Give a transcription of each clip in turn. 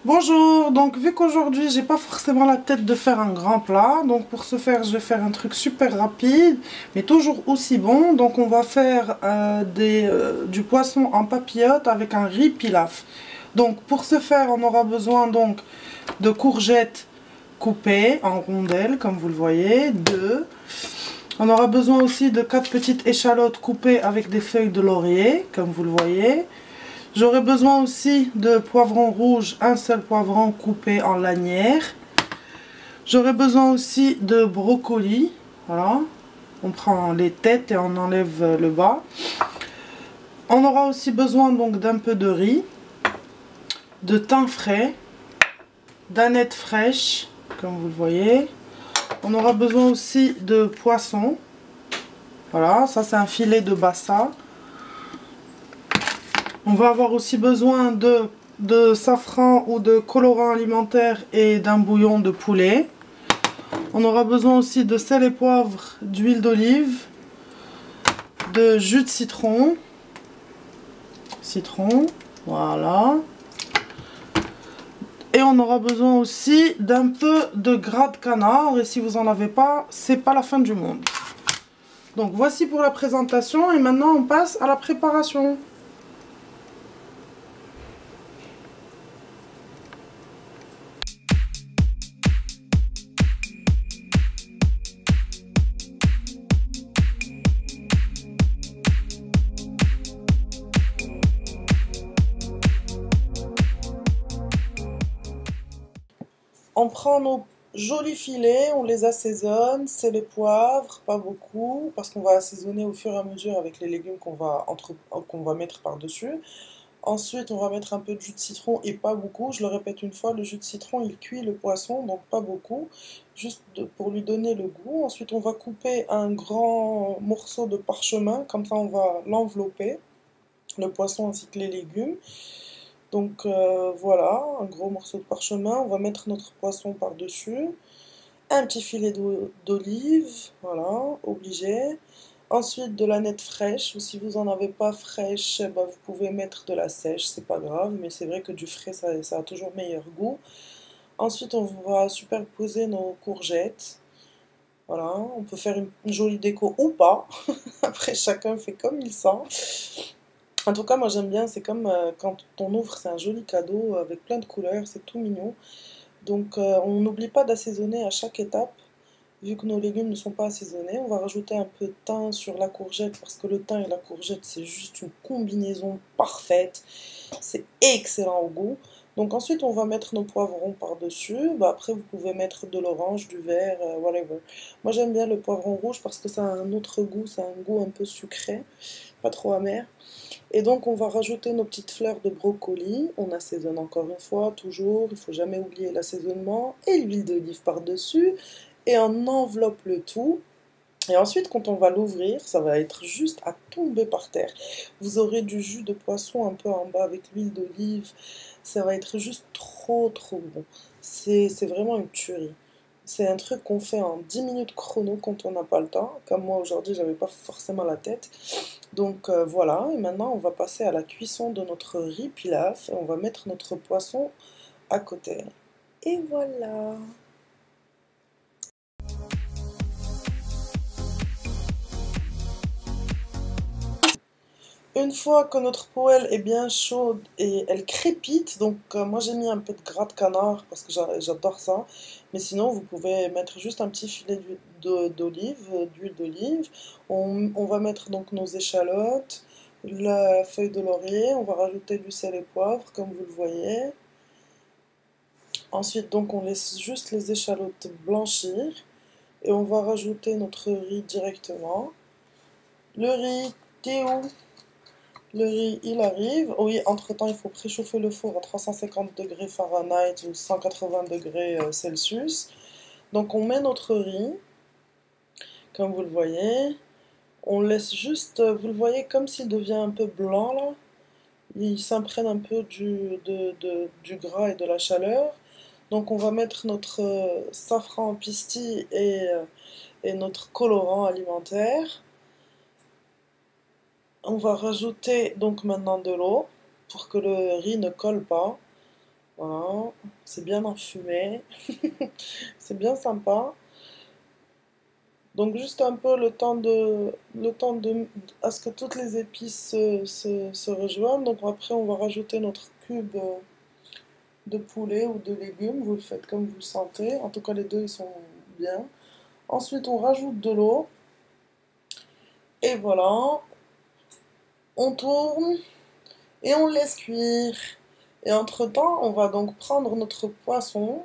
Bonjour, donc vu qu'aujourd'hui j'ai pas forcément la tête de faire un grand plat, donc pour ce faire je vais faire un truc super rapide mais toujours aussi bon. Donc on va faire du poisson en papillote avec un riz pilaf. Donc pour ce faire on aura besoin donc de courgettes coupées en rondelles comme vous le voyez, 2. On aura besoin aussi de 4 petites échalotes coupées avec des feuilles de laurier comme vous le voyez. J'aurai besoin aussi de poivrons rouges, un seul poivron coupé en lanières. J'aurai besoin aussi de brocolis. Voilà. On prend les têtes et on enlève le bas. On aura aussi besoin donc d'un peu de riz, de thym frais, d'anettes fraîches, comme vous le voyez. On aura besoin aussi de poisson. Voilà, ça c'est un filet de bassa. On va avoir aussi besoin de safran ou de colorant alimentaire et d'un bouillon de poulet. On aura besoin aussi de sel et poivre, d'huile d'olive, de jus de citron. Voilà. Et on aura besoin aussi d'un peu de gras de canard. Et si vous n'en avez pas, c'est pas la fin du monde. Donc voici pour la présentation et maintenant on passe à la préparation. On prend nos jolis filets, on les assaisonne, c'est les poivres, pas beaucoup, parce qu'on va assaisonner au fur et à mesure avec les légumes qu'on va mettre par-dessus. Ensuite, on va mettre un peu de jus de citron et pas beaucoup. Je le répète une fois, le jus de citron, il cuit le poisson, donc pas beaucoup, juste pour lui donner le goût. Ensuite, on va couper un grand morceau de parchemin, comme ça on va l'envelopper, le poisson ainsi que les légumes. Donc voilà, un gros morceau de parchemin, on va mettre notre poisson par-dessus, un petit filet d'olive, voilà, obligé. Ensuite de la nette fraîche, ou si vous n'en avez pas fraîche, bah, vous pouvez mettre de la sèche, c'est pas grave, mais c'est vrai que du frais ça a toujours meilleur goût. Ensuite on va superposer nos courgettes, voilà, on peut faire une jolie déco ou pas, après chacun fait comme il sent. En tout cas, moi j'aime bien, c'est comme quand on ouvre, c'est un joli cadeau avec plein de couleurs, c'est tout mignon. Donc on n'oublie pas d'assaisonner à chaque étape, vu que nos légumes ne sont pas assaisonnés. On va rajouter un peu de thym sur la courgette, parce que le thym et la courgette, c'est juste une combinaison parfaite. C'est excellent au goût. Donc ensuite, on va mettre nos poivrons par-dessus. Bah, après, vous pouvez mettre de l'orange, du vert, whatever. Moi j'aime bien le poivron rouge parce que ça a un autre goût, ça a un goût un peu sucré, pas trop amer. Et donc on va rajouter nos petites fleurs de brocoli, on assaisonne encore une fois, toujours, il ne faut jamais oublier l'assaisonnement, et l'huile d'olive par-dessus, et on enveloppe le tout. Et ensuite quand on va l'ouvrir, ça va être juste à tomber par terre. Vous aurez du jus de poisson un peu en bas avec l'huile d'olive, ça va être juste trop bon. C'est vraiment une tuerie. C'est un truc qu'on fait en 10 minutes chrono quand on n'a pas le temps. Comme moi aujourd'hui, j'avais pas forcément la tête. Donc voilà, et maintenant on va passer à la cuisson de notre riz pilaf. Et on va mettre notre poisson à côté. Et voilà! Une fois que notre poêle est bien chaude et elle crépite, donc moi j'ai mis un peu de gras de canard parce que j'adore ça, mais sinon vous pouvez mettre juste un petit filet d'huile d'olive. On va mettre donc nos échalotes, la feuille de laurier, on va rajouter du sel et poivre comme vous le voyez. Ensuite donc on laisse juste les échalotes blanchir et on va rajouter notre riz directement. Le riz, t'es où? Le riz, il arrive. Oui, entre-temps, il faut préchauffer le four à 350 degrés Fahrenheit ou 180 degrés Celsius. Donc, on met notre riz, comme vous le voyez. On laisse juste, vous le voyez, comme s'il devient un peu blanc, là. Il s'imprègne un peu du gras et de la chaleur. Donc, on va mettre notre safran pistil et notre colorant alimentaire. On va rajouter donc maintenant de l'eau pour que le riz ne colle pas. Voilà. C'est bien enfumé. C'est bien sympa. Donc juste un peu à ce que toutes les épices se rejoignent. Donc après on va rajouter notre cube de poulet ou de légumes. Vous le faites comme vous le sentez. En tout cas les deux ils sont bien. Ensuite on rajoute de l'eau. Et voilà. On tourne et on laisse cuire. Et entre-temps on va donc prendre notre poisson.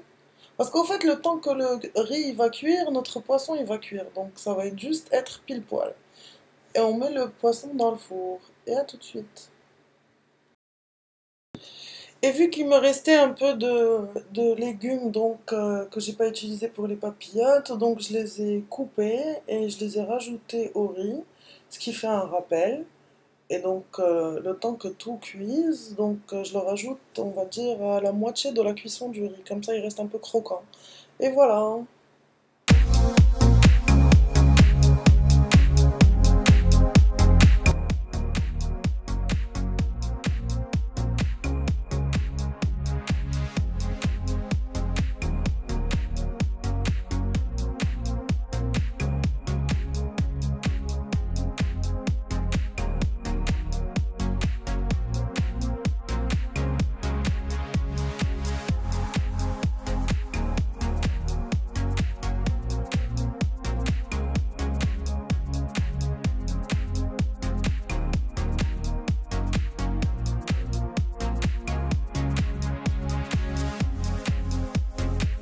Parce qu'au fait, le temps que le riz il va cuire, notre poisson il va cuire. Donc ça va juste être pile poil. Et on met le poisson dans le four. Et à tout de suite. Et vu qu'il me restait un peu de légumes donc que j'ai pas utilisé pour les papillotes, donc je les ai coupés et je les ai rajoutés au riz, ce qui fait un rappel. Et donc le temps que tout cuise, donc je le rajoute, on va dire, à la moitié de la cuisson du riz. Comme ça, il reste un peu croquant. Et voilà.